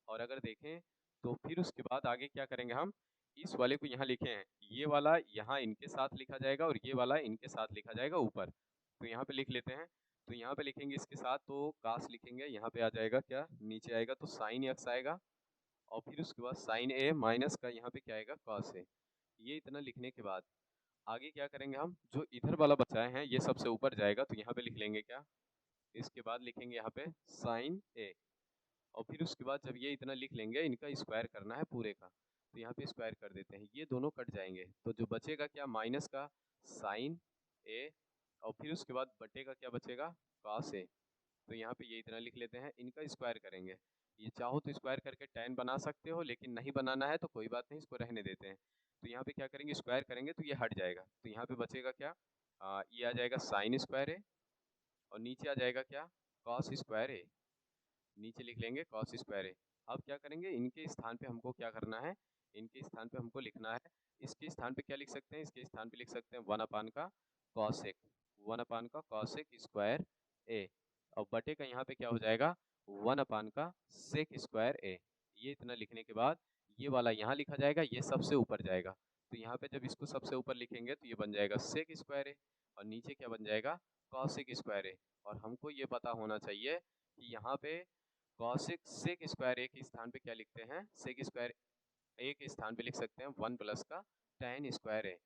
S1: और अगर देखें तो फिर उसके बाद आगे क्या करेंगे, हम इस वाले को यहाँ लिखे हैं, ये वाला यहाँ इनके साथ लिखा जाएगा और ये वाला इनके साथ लिखा जाएगा ऊपर। तो यहाँ पे लिख लेते हैं, तो यहाँ पे लिखेंगे इसके साथ तो कास लिखेंगे, यहाँ पे आ जाएगा क्या नीचे आएगा तो साइन एक्स आएगा, और फिर उसके बाद साइन ए माइनस का यहाँ पे क्या आएगा कॉस ए। ये इतना लिखने के बाद आगे क्या करेंगे, हम जो इधर वाला बचाए हैं ये सबसे ऊपर जाएगा, तो यहाँ पे लिख लेंगे क्या, इसके बाद लिखेंगे यहाँ पे साइन ए, और फिर उसके बाद जब ये इतना लिख लेंगे, इनका स्क्वायर करना है पूरे का, तो यहाँ पे स्क्वायर कर देते हैं, ये दोनों कट जाएंगे तो जो बचेगा क्या माइनस का साइन ए, और फिर उसके बाद बटे का क्या बचेगा कॉस ए। तो यहाँ पे ये इतना लिख लेते हैं, इनका स्क्वायर करेंगे, ये चाहो तो स्क्वायर करके tan बना सकते हो, लेकिन नहीं बनाना है तो कोई बात नहीं, इसको रहने देते हैं। तो यहाँ पे क्या करेंगे स्क्वायर करेंगे तो ये हट जाएगा, तो यहाँ पे बचेगा क्या ये आ जाएगा साइन स्क्वायर ए, और नीचे आ जाएगा क्या कॉस स्क्वायर ए, नीचे लिख लेंगे कॉस स्क्वायर ए। अब क्या करेंगे, इनके स्थान पे हमको क्या करना है, इनके स्थान पे हमको लिखना है, इसके स्थान पे क्या लिख सकते हैं, इसके स्थान पे लिख सकते हैं 1 अपान का कॉसेक, 1 अपान का कॉसेक स्क्वायर ए, और बटे का यहाँ पे क्या हो जाएगा 1 अपान का सेक स्क्वायर ए। ये इतना लिखने के बाद ये वाला यहाँ लिखा जाएगा, ये सबसे ऊपर जाएगा, तो यहाँ पे जब इसको सबसे ऊपर लिखेंगे तो ये बन जाएगा सेक स्क्वायर ए, और नीचे क्या बन जाएगा कॉसेक स्क्वायर ए। और हमको ये पता होना चाहिए कि यहाँ पे कॉसेक सेक स्क्वायर ए के स्थान पे क्या लिखते हैं, सेक स्क्वायर ए के स्थान पे लिख सकते हैं 1 प्लस का tan स्क्वायर ए,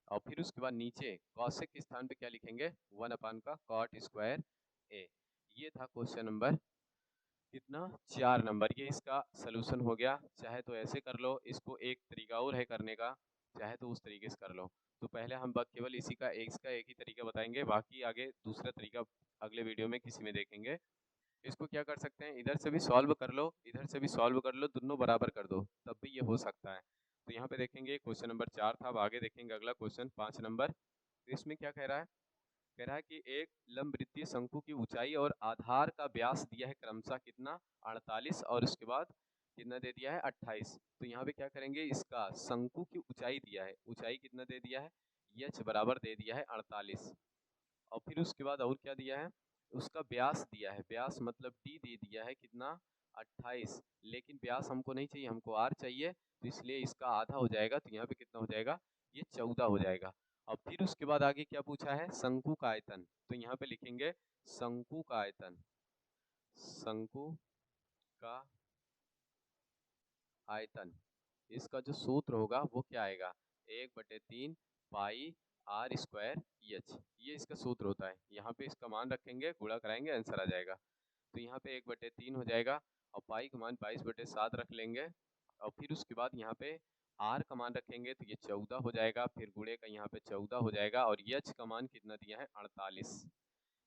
S1: और फिर उसके बाद नीचे कॉसेक के स्थान पे क्या लिखेंगे 1 अपान का कॉट स्क्वायर ए। ये था क्वेश्चन नंबर कितना 4 नंबर, ये इसका सलूशन हो गया। चाहे तो ऐसे कर लो, इसको एक तरीका और है करने का, चाहे तो उस तरीके से कर लो। तो पहले हम बस केवल इसी का इसका एक ही तरीका बताएंगे, बाकी आगे दूसरा तरीका अगले वीडियो में किसी में देखेंगे। इसको क्या कर सकते हैं, इधर से भी सॉल्व कर लो, इधर से भी सॉल्व कर लो, दोनों बराबर कर दो, तब भी ये हो सकता है। तो यहाँ पे देखेंगे क्वेश्चन नंबर 4 था, अब आगे देखेंगे अगला क्वेश्चन 5 नंबर। तो इसमें क्या कह रहा है, कह रहा है कि एक लंबवृत्तीय शंकु की ऊंचाई और आधार का व्यास दिया है क्रमशः कितना 48 और उसके बाद कितना दे दिया है 28। तो यहाँ पे क्या करेंगे, इसका शंकु की ऊंचाई दिया है, ऊंचाई कितना दे दिया है, एच बराबर दे दिया है 48 और फिर उसके बाद और क्या दिया है, उसका व्यास दिया है, व्यास मतलब डी दे दिया है कितना 28, लेकिन व्यास हमको नहीं चाहिए, हमको आर चाहिए, तो इसलिए इसका आधा हो जाएगा, तो यहाँ पे कितना हो जाएगा, ये 14 हो जाएगा। अब फिर उसके बाद आगे क्या पूछा है, शंकु का आयतन, तो यहाँ पे लिखेंगे शंकु का आयतन, शंकु का आयतन, इसका जो सूत्र होगा वो क्या आएगा, 1/3 पाई आर स्क्वायर एच, ये इसका सूत्र होता है। यहाँ पे इसका मान रखेंगे, गुणा कराएंगे, आंसर आ जाएगा। तो यहाँ पे 1/3 हो जाएगा और पाई का मान 22/7 रख लेंगे और फिर उसके बाद यहाँ पे आर का मान रखेंगे तो ये 14 हो जाएगा, फिर गुणे का यहाँ पे 14 हो जाएगा और एच का मान कितना दिया है 48।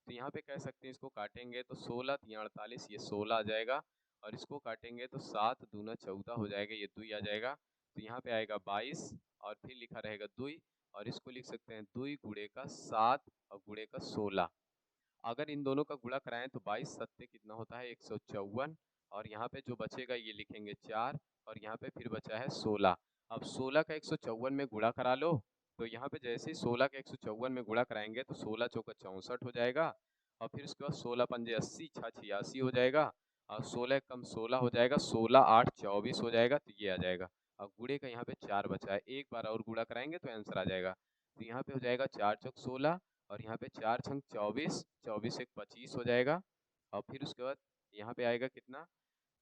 S1: तो यहाँ पे कह सकते हैं इसको काटेंगे तो 16 3 48, ये 16 आ जाएगा और इसको काटेंगे तो 7 दूना 14 हो जाएगा, ये 2 आ जाएगा, तो यहाँ पे आएगा 22 और फिर लिखा रहेगा 2 और इसको लिख सकते हैं 2 गुणे का 7 और गुणे का 16। अगर इन दोनों का गुणा कराएं तो 22 सत्ते कितना होता है 154 और यहाँ पे जो बचेगा ये लिखेंगे 4 और यहाँ पे फिर बचा है 16। अब 16 का 154 में गुणा करा लो, तो यहाँ पे जैसे ही 16 का 154 में गुणा कराएंगे तो 16 चौका 64 हो जाएगा और फिर उसके बाद 16 पंजे 80 6 86 हो जाएगा और 16 कम 16 हो जाएगा, 16 8 24 हो जाएगा, तो ये आ जाएगा। अब गुणे का यहाँ पे 4 बचा है, एक बार और गुणा कराएंगे तो आंसर आ जाएगा। तो यहाँ पे हो जाएगा 4 चौक 16 और यहाँ पे 4 छंग 24, 24 एक 25 हो जाएगा और फिर उसके बाद यहाँ पे आएगा कितना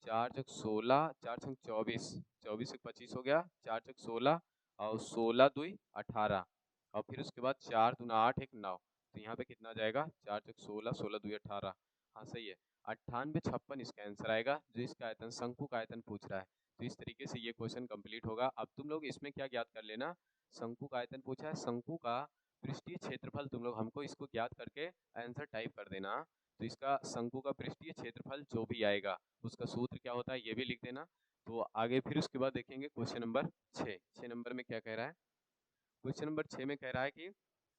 S1: 4 चौक 16, 4 छंग 24, 24 एक 25 हो गया, 4 चौक 16 और 16 दुई 18 और फिर उसके बाद 4 दूना 8 एक 9, तो यहाँ पे कितना आ जाएगा 4 चौक 16, 16 दुई 18, हाँ सही है 98 56 इसका आंसर आएगा, जो इसका आयतन शंकु का आयतन पूछ रहा है। तो इस तरीके से ये क्वेश्चन कंप्लीट होगा। अब तुम लोग इसमें क्या ज्ञात कर लेना, शंकु का आयतन पूछा है, शंकु का पृष्ठीय क्षेत्रफल तुम लोग हमको इसको ज्ञात करके आंसर टाइप कर देना। तो इसका शंकु का पृष्ठीय क्षेत्रफल जो भी आएगा उसका सूत्र क्या होता है ये भी लिख देना। तो आगे फिर उसके बाद देखेंगे क्वेश्चन नंबर 6 नंबर में क्या कह रहा है। क्वेश्चन नंबर 6 में कह रहा है कि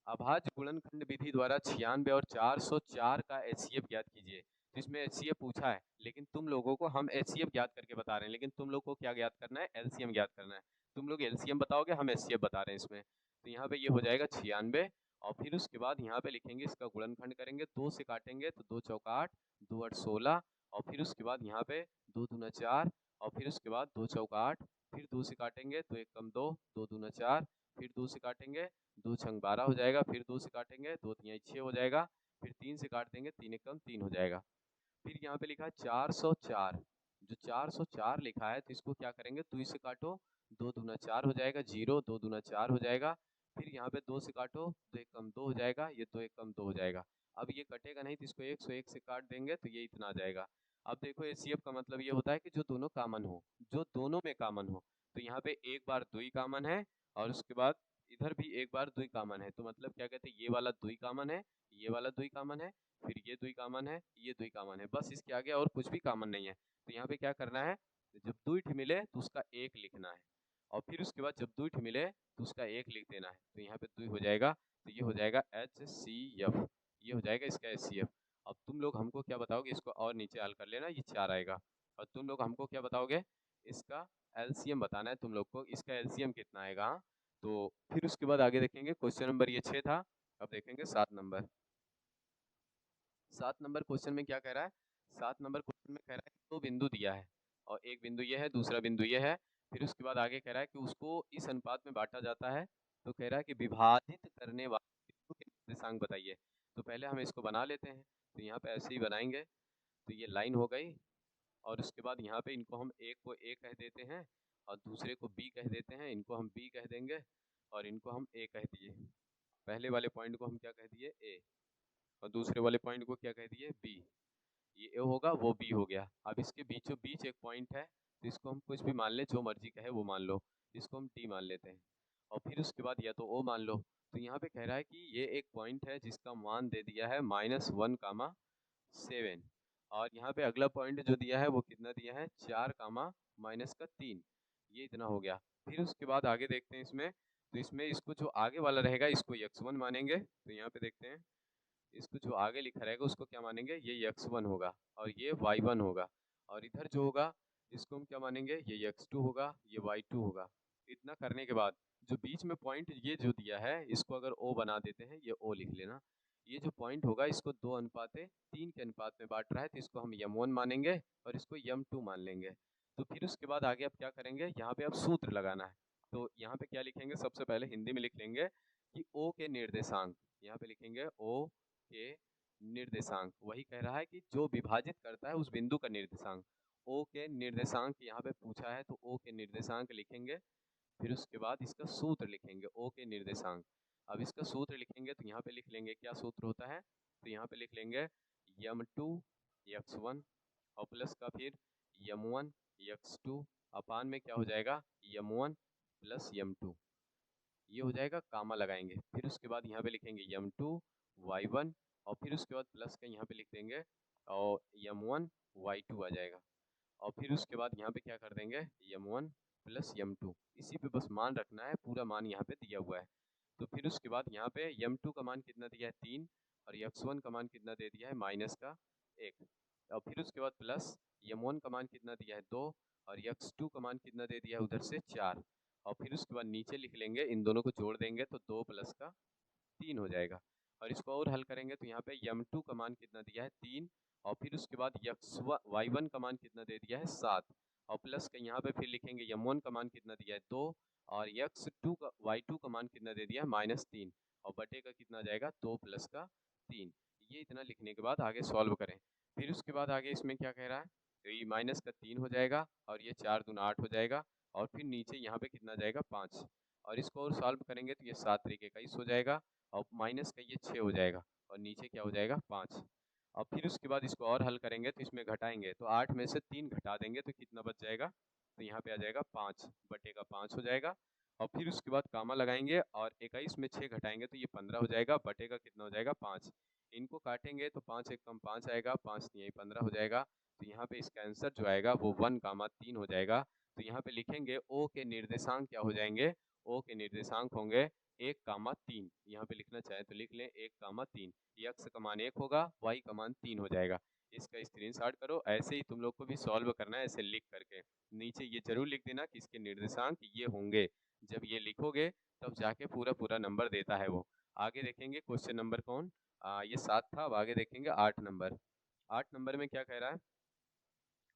S1: अभाज्य गुणनखंड विधि द्वारा 96 और 404 का एचसीएफ ज्ञात कीजिए। तो इसमें एचसीएफ पूछा है, लेकिन तुम लोगों को हम एचसीएफ ज्ञात करके बता रहे हैं, लेकिन तुम लोग को क्या ज्ञात करना है, एलसीएम ज्ञात करना है। तुम लोग एलसीएम बताओगे, हम एचसीएफ बता रहे हैं इसमें। तो यहाँ पे ये हो जाएगा 96 और फिर उसके बाद यहाँ पे लिखेंगे इसका गुणनखंड करेंगे, 2 से काटेंगे तो 2 चौका 8, 2 8 16 और फिर उसके बाद यहाँ पे 2 दूना 4 और फिर उसके बाद 2 चौका 8, फिर 2 से काटेंगे तो 1 कम 2, 2 दूना 4, फिर 2 से काटेंगे 2 छंग 12 हो जाएगा, फिर 2 से काटेंगे 2 तियाई 6 हो जाएगा, फिर 3 से काट देंगे 3 एकम 3 हो जाएगा। फिर यहाँ पे लिखा है 404, जो 404 लिखा है तो इसको क्या करेंगे, 2 से काटो 2 दूना 4 हो जाएगा, 0 2 दूना 4 हो जाएगा, फिर यहाँ पे 2 से काटो 2 एक कम 2 हो जाएगा, ये 2 एक कम 2 हो जाएगा। अब ये कटेगा नहीं तो इसको 101 से काट देंगे तो ये इतना आ जाएगा। अब देखो एचसीएफ का मतलब ये होता है कि जो दोनों कॉमन हो, जो दोनों में कॉमन हो। तो यहाँ पे एक बार 2 कॉमन है और उसके बाद इधर भी एक बार 2 कॉमन है, तो मतलब क्या कहते हैं, ये वाला 2 कॉमन है, ये वाला 2 कॉमन है, फिर ये 2 कॉमन है, ये 2 कॉमन है, बस इसके आगे और कुछ भी कॉमन नहीं है। तो यहाँ पे क्या करना है, जब 2 मिले तो उसका एक लिखना है और फिर उसके बाद जब 2 मिले तो उसका एक लिख देना है। तो यहाँ पे 2 हो जाएगा, तो ये हो जाएगा HCF, ये हो जाएगा इसका HCF। अब तुम लोग हमको क्या बताओगे, इसको और नीचे हल कर लेना, ये 4 आएगा और तुम लोग हमको क्या बताओगे, इसका एलसीएम बताना है तुम लोग को, इसका एलसीएम कितना आएगा। हाँ? तो फिर उसके बाद आगे देखेंगे क्वेश्चन नंबर ये 6 था, अब देखेंगे 7 नंबर। 7 नंबर क्वेश्चन में क्या कह रहा है, 7 नंबर क्वेश्चन में कह रहा है कि 2 बिंदु दिया है और एक बिंदु ये है, दूसरा बिंदु ये है, फिर उसके बाद आगे कह रहा है कि उसको इस अनुपात में बांटा जाता है। तो कह रहा है कि विभाजित करने वाले बिंदु के निर्देशांक बताइए। तो पहले हम इसको बना लेते हैं, तो यहाँ पे ऐसे ही बनाएंगे, तो ये लाइन हो गई और उसके बाद यहाँ पे इनको हम एक को ए कह देते हैं और दूसरे को बी कह देते हैं, इनको हम बी कह देंगे और इनको हम ए कह दिए। पहले वाले पॉइंट को हम क्या कह दिए, ए, और दूसरे वाले पॉइंट को क्या कह दिए, बी। ये ए होगा वो बी हो गया। अब इसके बीचों बीच एक पॉइंट है, तो इसको हम कुछ भी मान ले, जो मर्जी कहे वो मान लो, इसको हम टी मान लेते हैं और फिर उसके बाद या तो ओ मान लो। तो यहाँ पे कह रहा है कि ये एक पॉइंट है जिसका मान दे दिया है -1, 7। और यहाँ पे अगला पॉइंट जो दिया है वो कितना दिया है, 4 कामा माइनस का 3, ये इतना हो गया। फिर उसके बाद आगे देखते हैं इसमें, तो इसमें इसको जो आगे वाला रहेगा इसको x1 मानेंगे, तो यहाँ पे देखते हैं इसको जो आगे लिखा रहेगा उसको क्या मानेंगे, ये x1 होगा और ये y1 होगा, और इधर जो होगा इसको हम क्या मानेंगे, ये x2 होगा, ये y2 होगा। इतना करने के बाद जो बीच में पॉइंट ये जो दिया है इसको अगर O बना देते हैं, ये O लिख लेना। ये जो पॉइंट होगा इसको 2:3 के अनुपात में बांट रहा है, तो इसको हम m1 मानेंगे और इसको m2 मान लेंगे। तो फिर उसके बाद आगे अब क्या करेंगे, यहाँ पे अब सूत्र लगाना है। तो यहाँ पे क्या लिखेंगे, सबसे पहले हिंदी में लिख लेंगे कि O के निर्देशांक, यहाँ पे लिखेंगे O के निर्देशांक, वही कह रहा है कि जो विभाजित करता है उस बिंदु का निर्देशांक। O के निर्देशांक यहाँ पे पूछा है तो O के निर्देशांक लिखेंगे। फिर उसके बाद इसका सूत्र लिखेंगे O के निर्देशांक। अब इसका सूत्र लिखेंगे तो यहाँ पे लिख लेंगे क्या सूत्र होता है, तो यहाँ पे लिख लेंगे m2 x1 और प्लस का फिर m1 x2 अपान में क्या हो जाएगा m1 प्लस m2, ये हो जाएगा, कामा लगाएंगे। फिर उसके बाद यहाँ पे लिखेंगे m2 y1 और फिर उसके बाद प्लस का यहाँ पे लिख देंगे और m1 y2 आ जाएगा। और फिर उसके बाद यहाँ पे क्या कर देंगे m1 प्लस m2, इसी पे बस मान रखना है, पूरा मान यहाँ पे दिया हुआ है। तो फिर उसके बाद यहाँ पे m2 का मान कितना दिया है 3 और x1 का मान कितना दे दिया है माइनस का 1, और फिर उसके बाद प्लस m1 का मान कितना दिया है 2 और x2 का मान कितना दे दिया है उधर से 4, और फिर उसके बाद नीचे लिख लेंगे, इन दोनों को जोड़ देंगे तो 2 प्लस का 3 हो जाएगा। और इसको और हल करेंगे तो यहाँ पे m2 का मान कितना दिया है 3 और फिर उसके बाद y1 का मान कितना दे दिया है 7 और प्लस का यहाँ पे फिर लिखेंगे m1 का मान कितना दिया है 2 और y2 का मान कितना दे दिया है -3 और बटे का कितना जाएगा 2 प्लस का 3। ये इतना लिखने के बाद आगे सॉल्व करें। फिर उसके बाद आगे इसमें क्या कह रहा है, तो ये माइनस का 3 हो जाएगा और ये 4 दूना 8 हो जाएगा और फिर नीचे यहाँ पे कितना जाएगा 5, और इसको और सॉल्व करेंगे तो ये 7 तरीके 21 हो जाएगा और माइनस का ये 6 हो जाएगा और नीचे क्या हो जाएगा 5। और फिर उसके बाद इसको और हल करेंगे तो इसमें घटाएंगे तो 8 में से 3 घटा देंगे तो कितना बच जाएगा, तो यहाँ पे आ जाएगा 5 बटे का 5 हो जाएगा। और फिर उसके बाद कामा लगाएंगे और 21 में 6 घटाएंगे तो ये 15 हो जाएगा, बटे का कितना हो जाएगा 5। इनको काटेंगे तो 5 एक कम 5 आएगा, 5 नहीं 15 हो जाएगा। तो यहाँ पे इसका आंसर जो आएगा वो 1,3 हो जाएगा। तो यहाँ पे लिखेंगे ओ के निर्देशांक क्या हो जाएंगे, ओ के निर्देशांक होंगे 1,3, यहाँ पे लिखना चाहे तो लिख लें 1,3, x का मान 1 होगा, y का मान 3 हो जाएगा। इसका स्क्रीनशॉट करो, ऐसे ही तुम लोग को भी सॉल्व करना है, ऐसे लिख करके नीचे ये जरूर लिख देना कि इसके निर्देशांक ये होंगे। जब ये लिखोगे तब जाके पूरा पूरा नंबर देता है वो। आगे देखेंगे क्वेश्चन नंबर ये 7 था, अब आगे देखेंगे 8 नंबर। 8 नंबर में क्या कह रहा है,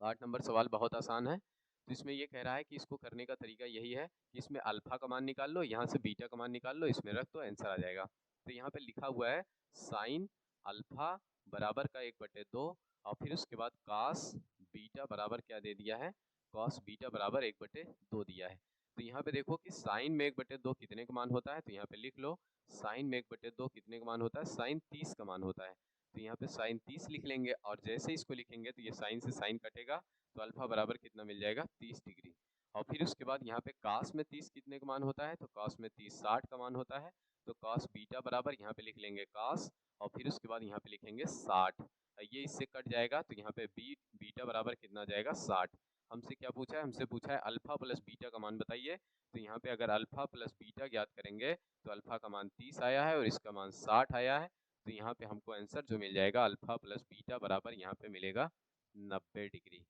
S1: 8 नंबर सवाल बहुत आसान है। तो इसमें ये कह रहा है कि इसको करने का तरीका यही है कि इसमें अल्फा का मान निकाल लो, यहाँ से बीटा का मान निकाल लो, इसमें रख दो आंसर आ जाएगा। तो यहाँ पे लिखा हुआ है साइन अल्फा बराबर का 1/2 और फिर उसके बाद कॉस बीटा बराबर क्या दे दिया है, कॉस बीटा बराबर 1/2 दिया है। तो यहाँ पे देखो कि साइन में 1/2 कितने का मान होता है, तो यहाँ पे लिख लो साइन में 1/2 कितने का मान होता है, साइन 30 का मान होता है। तो यहाँ पे साइन 30 लिख लेंगे और जैसे इसको लिखेंगे तो ये साइन से साइन कटेगा तो अल्फा बराबर कितना मिल जाएगा 30 डिग्री। और फिर उसके बाद यहाँ पे कॉस में 30 कितने का मान होता है, तो कॉस में 30 60 का मान होता है। तो कॉस बीटा बराबर यहाँ पे लिख लेंगे कॉस और फिर उसके बाद यहाँ पे लिखेंगे 60, ये इससे कट जाएगा तो यहाँ पे बीटा बराबर कितना जाएगा 60। हमसे क्या पूछा है, हमसे पूछा है अल्फा प्लस बीटा का मान बताइए। तो यहाँ पे अगर अल्फा प्लस बीटा ज्ञात करेंगे तो अल्फा का मान 30 आया है और इसका मान 60 आया है। तो यहाँ पे हमको आंसर जो मिल जाएगा अल्फा प्लस बीटा बराबर यहाँ पे मिलेगा 90 डिग्री।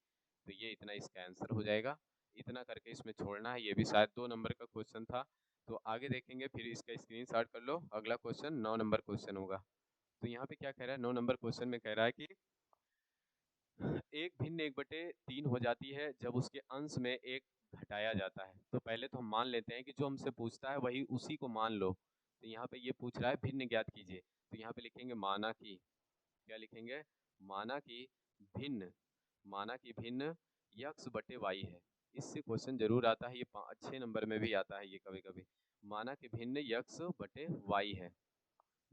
S1: तो ये इतना इसका आंसर हो जाएगा। इतना करके इसमें छोड़ना है, ये भी शायद 2 नंबर का क्वेश्चन था। तो आगे देखेंगे, फिर इसका स्क्रीनशॉट कर लो। अगला क्वेश्चन 9 नंबर क्वेश्चन होगा। तो यहाँ पे क्या कह रहा है, 9 नंबर क्वेश्चन में कह रहा है कि एक भिन्न 1/3 हो जाती है जब उसके अंश में एक घटाया जाता है। तो पहले तो हम मान लेते हैं कि जो हमसे पूछता है वही उसी को मान लो। तो यहाँ पे ये पूछ रहा है भिन्न ज्ञात कीजिए। तो यहाँ पे लिखेंगे माना कि, क्या लिखेंगे, माना कि भिन्न, माना कि भिन्न x बटे y है। इससे क्वेश्चन जरूर आता है, ये 6 नंबर में भी आता है ये कभी कभी। माना कि भिन्न x बटे y है।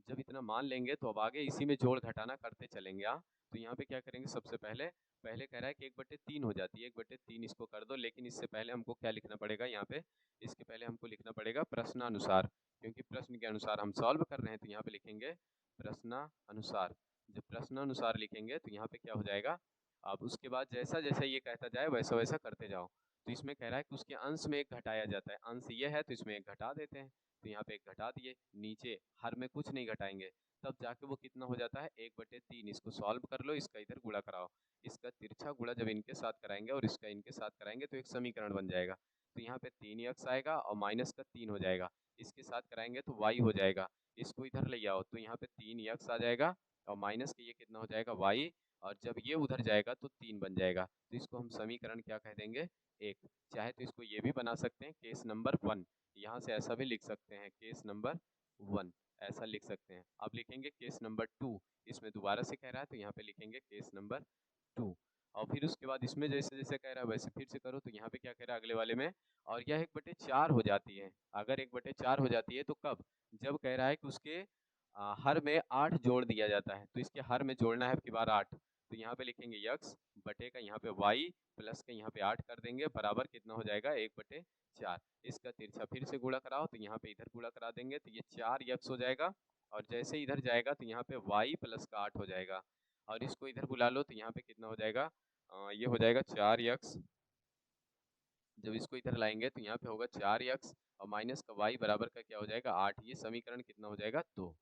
S1: जब इतना मान लेंगे तो अब आगे इसी में जोड़ घटाना करते चलेंगे। तो यहाँ पे क्या करेंगे, सबसे पहले पहले कह रहा है कि 1/3 हो जाती है, 1/3 इसको कर दो, लेकिन इससे पहले हमको क्या लिखना पड़ेगा यहाँ पे, इसके पहले हमको लिखना पड़ेगा प्रश्नानुसार, क्योंकि प्रश्न के अनुसार हम सॉल्व कर रहे हैं। तो यहाँ पे लिखेंगे प्रश्नानुसार। जब प्रश्नानुसार लिखेंगे तो यहाँ पे क्या हो जाएगा, अब उसके बाद जैसा जैसा ये कहता जाए वैसा वैसा करते जाओ। तो इसमें कह रहा है कि उसके अंश में एक घटाया जाता है, अंश ये है तो इसमें एक घटा देते हैं, तो यहाँ पे एक घटा दिए, नीचे हर में कुछ नहीं घटाएंगे, तब जाके वो कितना हो जाता है 1/3। इसको सॉल्व कर लो, इसका इधर गुणा कराओ, इसका तिरछा गुणा जब इनके साथ कराएंगे और इसका इनके साथ कराएंगे तो एक समीकरण बन जाएगा। तो यहाँ पे 3x आएगा और माइनस का 3 हो जाएगा, इसके साथ कराएंगे तो y हो जाएगा, इसको इधर ले आओ तो यहाँ पे 3x आ जाएगा और माइनस के ये कितना हो जाएगा y, और जब ये उधर जाएगा तो 3 बन जाएगा। तो इसको हम समीकरण क्या कह देंगे, 1। चाहे तो इसको ये भी बना सकते हैं केस नंबर 1, यहाँ से ऐसा भी लिख सकते हैं केस नंबर 1, ऐसा लिख सकते हैं। अब लिखेंगे केस नंबर 2, इसमें दोबारा से कह रहा है तो यहाँ पे लिखेंगे केस नंबर 2, और फिर उसके बाद इसमें जैसे जैसे कह रहा है वैसे फिर से करो, तो यहाँ पे क्या कह रहा है अगले वाले में, और यह 1/4 हो जाती है। अगर 1/4 हो जाती है तो कब, जब कह रहा है कि उसके हर में 8 जोड़ दिया जाता है, तो इसके हर में जोड़ना है आपकी बार 8, तो यहाँ पे लिखेंगे x बटे का यहाँ पे y प्लस के यहाँ पे 8 कर देंगे, बराबर कितना हो जाएगा 1/4। इसका तिरछा फिर से गुणा कराओ तो यहाँ पे इधर गुणा करा देंगे तो ये 4x हो जाएगा, और जैसे इधर जाएगा तो यहाँ पे y प्लस का 8 हो जाएगा, और इसको इधर बुला लो तो यहाँ पे कितना हो जाएगा, ये हो जाएगा 4x। जब इसको इधर लाएंगे तो यहाँ पे होगा 4x और माइनस का y बराबर का क्या हो जाएगा 8। ये समीकरण कितना हो जाएगा 2।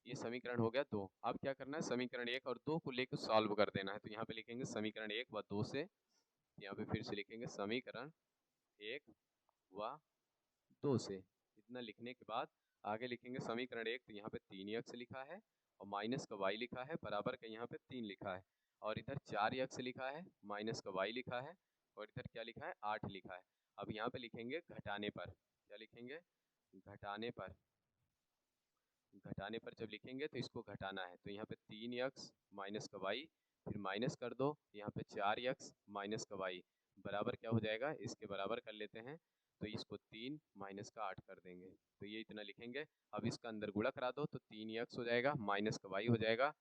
S1: ये समीकरण हो गया 2। अब क्या करना है, समीकरण 1 और 2 को लेकर सॉल्व कर देना है, तो यहाँ पे लिखेंगे समीकरण 1 व 2 से, यहाँ पे फिर से लिखेंगे समीकरण 1 व 2 से। इतना लिखने के बाद आगे लिखेंगे समीकरण 1, तो यहाँ पे 3x लिखा है और माइनस का y लिखा है, बराबर का यहाँ पे 3 लिखा है, और इधर 4x लिखा है, माइनस का y लिखा है, और इधर क्या लिखा है 8 लिखा है। अब यहाँ पे लिखेंगे घटाने पर, क्या लिखेंगे, घटाने पर, घटाने पर जब लिखेंगे तो इसको घटाना है, तो यहाँ पे 3x माइनस का y, फिर माइनस कर दो, यहाँ पे 4x माइनस का y बराबर क्या हो जाएगा, इसके बराबर कर लेते हैं, तो इसको 3 माइनस का 8 कर देंगे, तो ये इतना लिखेंगे। अब इसका अंदर गुणा करा दो तो 3x हो जाएगा, माइनस का y हो जाएगा,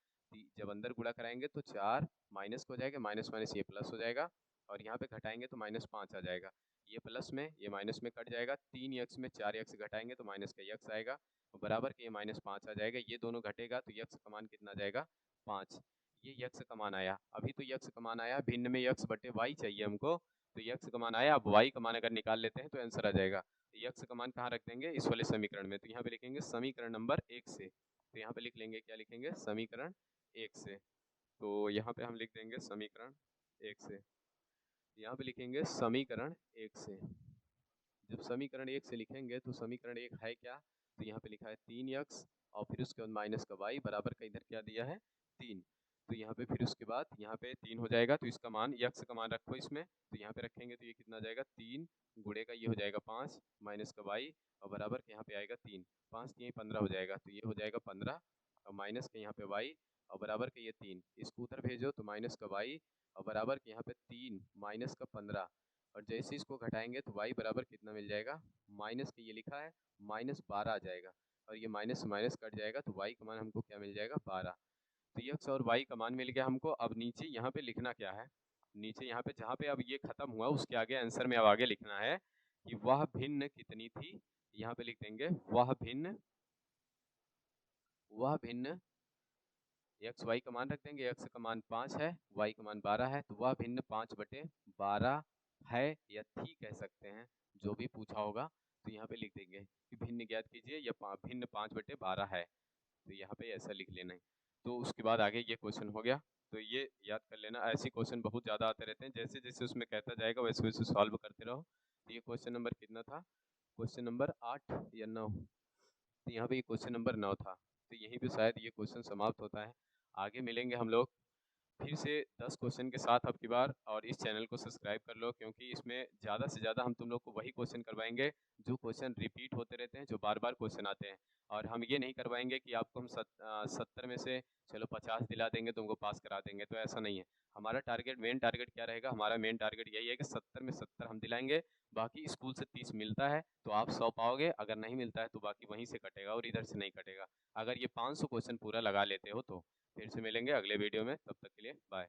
S1: जब अंदर गुणा कराएंगे तो 4 माइनस हो जाएगा, माइनस माइनस ये प्लस हो जाएगा, और यहाँ पे घटाएंगे तो -5 आ जाएगा, ये प्लस में ये माइनस में कट जाएगा, 3x में 4x घटाएंगे तो माइनस का x आएगा, बराबर के ये -5 आ जाएगा, ये दोनों घटेगा तो यक्स का मान कितना आ जाएगा 5। ये यक्स का मान आया, अभी तो यक्स का मान आया, भिन्न में यक्स बटे वाई चाहिए हमको, तो यक्स का मान आया। अब वाई का मान अगर निकाल लेते हैं तो आंसर आ जाएगा। यक्स का मान कहाँ रख देंगे, इस वाले समीकरण में, तो यहाँ पे लिखेंगे समीकरण नंबर 1 से, तो यहाँ पे लिख लेंगे, क्या लिखेंगे, समीकरण 1 से, तो यहाँ पे हम लिख देंगे समीकरण 1 से, यहाँ पे लिखेंगे समीकरण 1 से। जब समीकरण 1 से लिखेंगे तो समीकरण 1 है क्या, तो यहाँ पे लिखा है 3x और फिर उसके बाद माइनस का y बराबर का इधर क्या दिया है 3, तो यहाँ पे फिर उसके बाद यहाँ पे 3 हो जाएगा, तो इसका मान यक्स का मान रखो इसमें, तो यहाँ पे रखेंगे तो ये कितना जाएगा 3 गुणे का ये हो जाएगा 5 माइनस का y और बराबर के यहाँ पे आएगा 3, 5 3 15 हो जाएगा, तो ये हो जाएगा 15 और माइनस के यहाँ पे y और बराबर के ये 3, इसको उधर भेजो तो माइनस का y और बराबर के यहाँ पे 3 माइनस का 15, और जैसे इसको घटाएंगे तो y बराबर कितना मिल जाएगा, माइनस के ये लिखा है -12 आ जाएगा, और ये माइनस से माइनस कट जाएगा तो y का मान हमको क्या मिल जाएगा 12। तो x और y का मान मिल गया हमको। अब नीचे यहाँ पे लिखना क्या है, नीचे यहाँ पे जहाँ पे अब ये खत्म हुआ उसके आगे आंसर में अब आगे लिखना है कि वह भिन्न कितनी थी, यहाँ पे लिख देंगे वह भिन्न x y का मान रख देंगे, x का मान 5 है, y का मान 12 है, तो वह भिन्न 5/12 है या थी कह सकते हैं, जो भी पूछा होगा तो यहाँ पे लिख देंगे कि भिन्न ज्ञात कीजिए या भिन्न 5/12 है, तो यहाँ पे ऐसा लिख लेना है। तो उसके बाद आगे ये क्वेश्चन हो गया, तो ये याद कर लेना, ऐसे क्वेश्चन बहुत ज़्यादा आते रहते हैं, जैसे जैसे उसमें कहता जाएगा वैसे वैसे सॉल्व करते रहो। तो ये क्वेश्चन नंबर कितना था, क्वेश्चन नंबर 8 या 9, तो यहाँ पे ये क्वेश्चन नंबर 9 था, तो यहीं पे शायद ये क्वेश्चन समाप्त होता है। आगे मिलेंगे हम लोग फिर से 10 क्वेश्चन के साथ अब की बार, और इस चैनल को सब्सक्राइब कर लो, क्योंकि इसमें ज़्यादा से ज़्यादा हम तुम लोग को वही क्वेश्चन करवाएंगे जो क्वेश्चन रिपीट होते रहते हैं, जो बार बार क्वेश्चन आते हैं, और हम ये नहीं करवाएंगे कि आपको हम 70 में से चलो 50 दिला देंगे तुमको पास करा देंगे, तो ऐसा नहीं है। हमारा टारगेट, मेन टारगेट क्या रहेगा, हमारा मेन टारगेट यही है कि 70 में 70 हम दिलाएंगे, बाकी स्कूल से 30 मिलता है तो आप 100 पाओगे, अगर नहीं मिलता है तो बाकी वहीं से कटेगा और इधर से नहीं कटेगा। अगर ये 500 क्वेश्चन पूरा लगा लेते हो तो। फिर से मिलेंगे अगले वीडियो में, तब तक के लिए बाय।